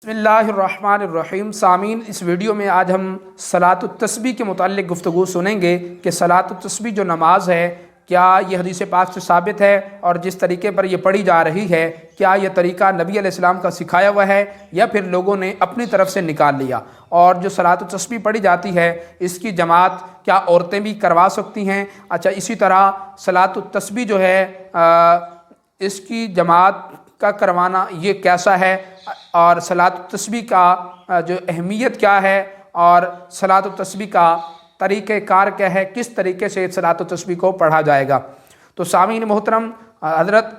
بسم اللہ الرحمن الرحیم۔ سامعین، اس ویڈیو میں آج ہم صلاۃ التسبیح کے متعلق گفتگو سنیں گے کہ صلاۃ التسبیح جو نماز ہے، کیا یہ حدیث پاک سے ثابت ہے، اور جس طریقے پر یہ پڑھی جا رہی ہے کیا یہ طریقہ نبی علیہ السلام کا سکھایا ہوا ہے یا پھر لوگوں نے اپنی طرف سے نکال لیا۔ اور جو صلاۃ التسبیح پڑھی جاتی ہے اس کی جماعت کیا عورتیں بھی کروا سکتی ہیں؟ اچھا، اسی طرح صلاۃ التسبیح جو ہے اس کی جماعت کا کروانا یہ کیسا ہے، اور صلاۃ التسبیح کا جو اہمیت کیا ہے، اور صلاۃ التسبیح کا طریقہ کار کیا ہے، کس طریقے سے صلاۃ التسبیح کو پڑھا جائے گا۔ تو سامعین محترم، حضرت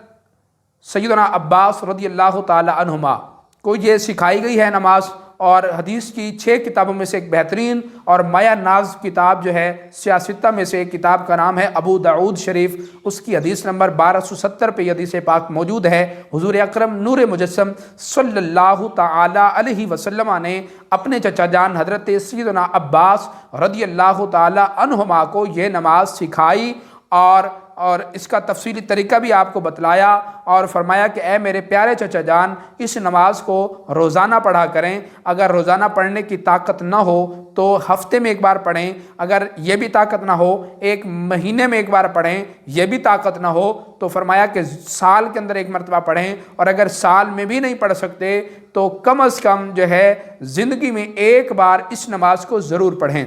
سیدنا عباس رضی اللہ تعالی عنہما کو یہ سکھائی گئی ہے نماز، اور حدیث کی 6 کتابوں میں سے ایک بہترین اور مایہ ناز کتاب جو ہے سیاستہ میں سے ایک کتاب کا نام ہے ابو داؤد شریف، اس کی حدیث نمبر 1270 پہ یہ حدیث پاک موجود ہے۔ حضور اکرم نور مجسم صلی اللہ تعالی علیہ وسلم نے اپنے چچا جان حضرت سیدنا عباس رضی اللہ تعالی عنہما کو یہ نماز سکھائی، اور اس کا تفصیلی طریقہ بھی آپ کو بتلایا، اور فرمایا کہ اے میرے پیارے چچا جان، اس نماز کو روزانہ پڑھا کریں۔ اگر روزانہ پڑھنے کی طاقت نہ ہو تو ہفتے میں ایک بار پڑھیں، اگر یہ بھی طاقت نہ ہو ایک مہینے میں ایک بار پڑھیں، یہ بھی طاقت نہ ہو تو فرمایا کہ سال کے اندر ایک مرتبہ پڑھیں، اور اگر سال میں بھی نہیں پڑھ سکتے تو کم از کم جو ہے زندگی میں ایک بار اس نماز کو ضرور پڑھیں۔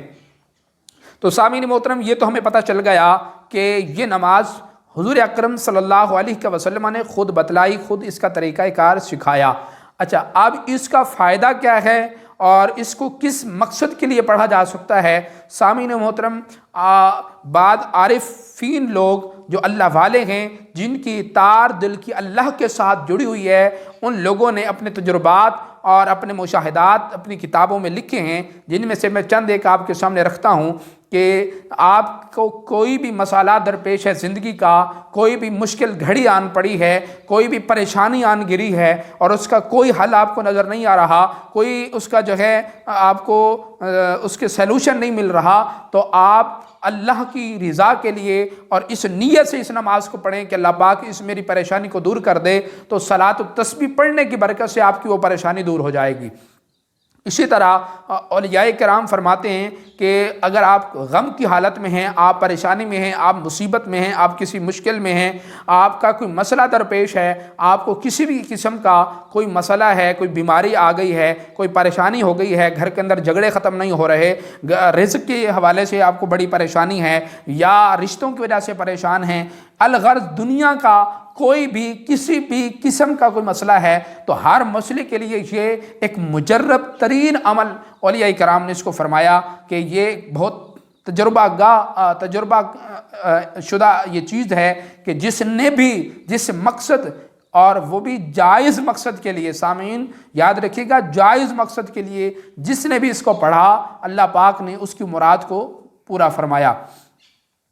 تو سامعین محترم، یہ تو ہمیں پتہ چل گیا کہ یہ نماز حضور اکرم صلی اللہ علیہ وسلم نے خود بتلائی، خود اس کا طریقہ کار سکھایا۔ اچھا، اب اس کا فائدہ کیا ہے اور اس کو کس مقصد کے لیے پڑھا جا سکتا ہے؟ سامعین محترم، بعض عارفین لوگ جو اللہ والے ہیں، جن کی تار دل کی اللہ کے ساتھ جڑی ہوئی ہے، ان لوگوں نے اپنے تجربات اور اپنے مشاہدات اپنی کتابوں میں لکھے ہیں، جن میں سے میں چند ایک آپ کے سامنے رکھتا ہوں کہ آپ کو کوئی بھی مسئلہ درپیش ہے زندگی کا، کوئی بھی مشکل گھڑی آن پڑی ہے، کوئی بھی پریشانی آن گری ہے اور اس کا کوئی حل آپ کو نظر نہیں آ رہا، کوئی اس کا جو ہے آپ کو اس کے سیلوشن نہیں مل رہا، تو آپ اللہ کی رضا کے لیے اور اس نیت سے اس نماز کو پڑھیں کہ اللہ پاک اس میری پریشانی کو دور کر دے، تو صلاۃ التسبیح پڑھنے کی برکت سے آپ کی وہ پریشانی دور ہو جائے گی۔ اسی طرح اولیاء کرام فرماتے ہیں کہ اگر آپ غم کی حالت میں ہیں، آپ پریشانی میں ہیں، آپ مصیبت میں ہیں، آپ کسی مشکل میں ہیں، آپ کا کوئی مسئلہ درپیش ہے، آپ کو کسی بھی قسم کا کوئی مسئلہ ہے، کوئی بیماری آ گئی ہے، کوئی پریشانی ہو گئی ہے، گھر کے اندر جھگڑے ختم نہیں ہو رہے، رزق کے حوالے سے آپ کو بڑی پریشانی ہے، یا رشتوں کی وجہ سے پریشان ہیں، الغرض دنیا کا کوئی بھی کسی بھی قسم کا کوئی مسئلہ ہے، تو ہر مسئلے کے لیے یہ ایک مجرب ترین عمل اولیاء کرام نے اس کو فرمایا کہ یہ بہت تجربہ شدہ یہ چیز ہے کہ جس مقصد، اور وہ بھی جائز مقصد کے لیے، سامعین یاد رکھیے گا، جائز مقصد کے لیے جس نے بھی اس کو پڑھا، اللہ پاک نے اس کی مراد کو پورا فرمایا۔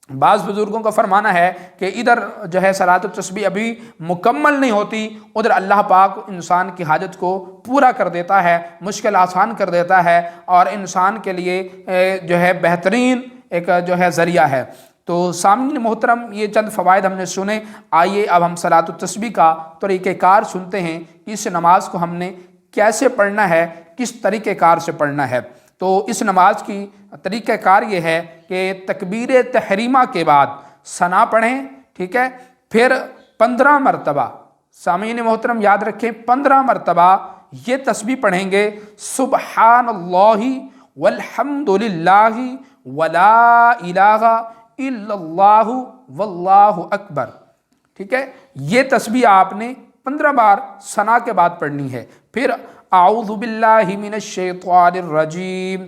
بعض بزرگوں کا فرمانا ہے کہ ادھر جو ہے صلاۃ التسبیح ابھی مکمل نہیں ہوتی، ادھر اللہ پاک انسان کی حاجت کو پورا کر دیتا ہے، مشکل آسان کر دیتا ہے، اور انسان کے لیے جو ہے بہترین ایک جو ہے ذریعہ ہے۔ تو سامعین محترم، یہ چند فوائد ہم نے سنے، آئیے اب ہم صلاۃ التسبیح کا طریقہ کار سنتے ہیں، اس نماز کو ہم نے کیسے پڑھنا ہے، کس طریقہ کار سے پڑھنا ہے۔ تو اس نماز کی طریقہ کار یہ ہے کہ تکبیر تحریمہ کے بعد ثنا پڑھیں، ٹھیک ہے، پھر 15 مرتبہ، سامعین محترم یاد رکھیں، 15 مرتبہ یہ تسبیح پڑھیں گے، سبحان اللہ والحمد للہ ولا الہ الا اللہ واللہ اکبر، ٹھیک ہے، یہ تسبیح آپ نے 15 بار ثنا کے بعد پڑھنی ہے، پھر اعوذ باللہ من الشیطان الرجیم،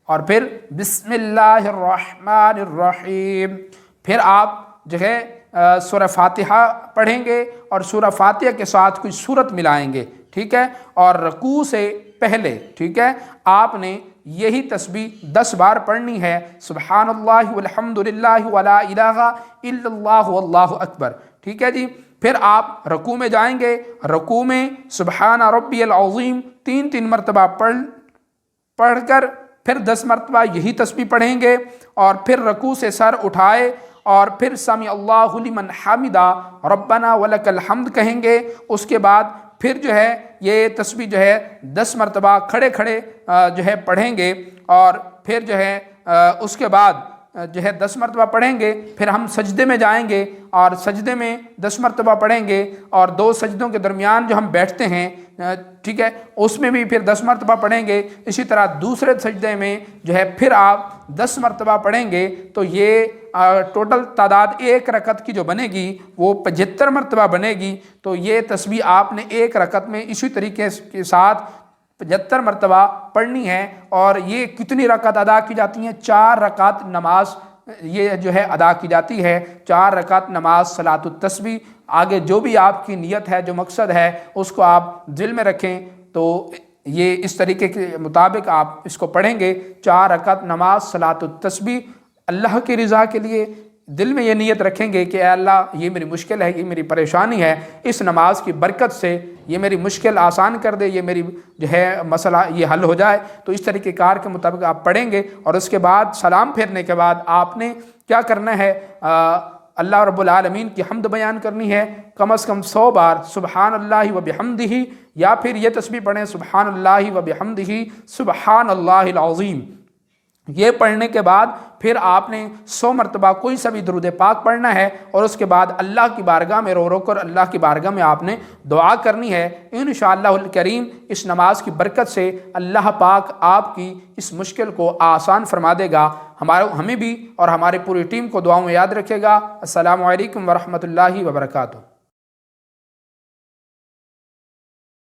اور پھر بسم اللہ الرحمن الرحیم، پھر آپ جو ہے سورہ فاتحہ پڑھیں گے اور سورہ فاتحہ کے ساتھ کوئی سورت ملائیں گے، ٹھیک ہے، اور رکوع سے پہلے، ٹھیک ہے، آپ نے یہی تسبیح 10 بار پڑھنی ہے، سبحان اللہ والحمد للہ ولا الہ الا اللہ واللہ اکبر، ٹھیک ہے جی۔ پھر آپ رکوع میں جائیں گے، رکوع میں سبحان ربی العظیم 3 مرتبہ پڑھ کر پھر 10 مرتبہ یہی تسبیح پڑھیں گے، اور پھر رکوع سے سر اٹھائے اور پھر سمع اللہ لمن حمدہ ربنا ولک الحمد کہیں گے، اس کے بعد پھر جو ہے یہ تسبیح جو ہے 10 مرتبہ کھڑے کھڑے جو ہے پڑھیں گے، اور پھر جو ہے اس کے بعد جو ہے 10 مرتبہ پڑھیں گے، پھر ہم سجدے میں جائیں گے اور سجدے میں 10 مرتبہ پڑھیں گے، اور 2 سجدوں کے درمیان جو ہم بیٹھتے ہیں ٹھیک ہے اس میں بھی پھر 10 مرتبہ پڑھیں گے۔ اسی طرح دوسرے سجدے میں جو ہے پھر آپ 10 مرتبہ پڑھیں گے، تو یہ ٹوٹل تعداد ایک رکعت کی جو بنے گی وہ 75 مرتبہ بنے گی۔ تو یہ تسبیح آپ نے ایک رکعت میں اسی طریقے کے ساتھ 75 مرتبہ پڑھنی ہے۔ اور یہ کتنی رکعت ادا کی جاتی ہیں؟ 4 رکعت نماز یہ جو ہے ادا کی جاتی ہے، 4 رکعت نماز صلاۃ التسبیح۔ آگے جو بھی آپ کی نیت ہے، جو مقصد ہے، اس کو آپ دل میں رکھیں۔ تو یہ اس طریقے کے مطابق آپ اس کو پڑھیں گے، 4 رکعت نماز صلاۃ التسبیح، اللہ کی رضا کے لیے دل میں یہ نیت رکھیں گے کہ اے اللہ یہ میری مشکل ہے، یہ میری پریشانی ہے، اس نماز کی برکت سے یہ میری مشکل آسان کر دے، یہ میری جو ہے مسئلہ یہ حل ہو جائے۔ تو اس طریقہ کار کے مطابق آپ پڑھیں گے، اور اس کے بعد سلام پھیرنے کے بعد آپ نے کیا کرنا ہے؟ اللہ رب العالمین کی حمد بیان کرنی ہے، کم از کم 100 بار سبحان اللہ و بحمدہ، یا پھر یہ تسبیح پڑھیں سبحان اللہ و بحمدہ سبحان اللہ العظیم۔ یہ پڑھنے کے بعد پھر آپ نے 100 مرتبہ کوئی سا بھی درود پاک پڑھنا ہے، اور اس کے بعد اللہ کی بارگاہ میں رو رو کر اللہ کی بارگاہ میں آپ نے دعا کرنی ہے۔ انشاءاللہ الکریم اس نماز کی برکت سے اللہ پاک آپ کی اس مشکل کو آسان فرما دے گا۔ ہمیں بھی اور ہماری پوری ٹیم کو دعاؤں میں یاد رکھے گا۔ السلام علیکم ورحمۃ اللہ وبرکاتہ۔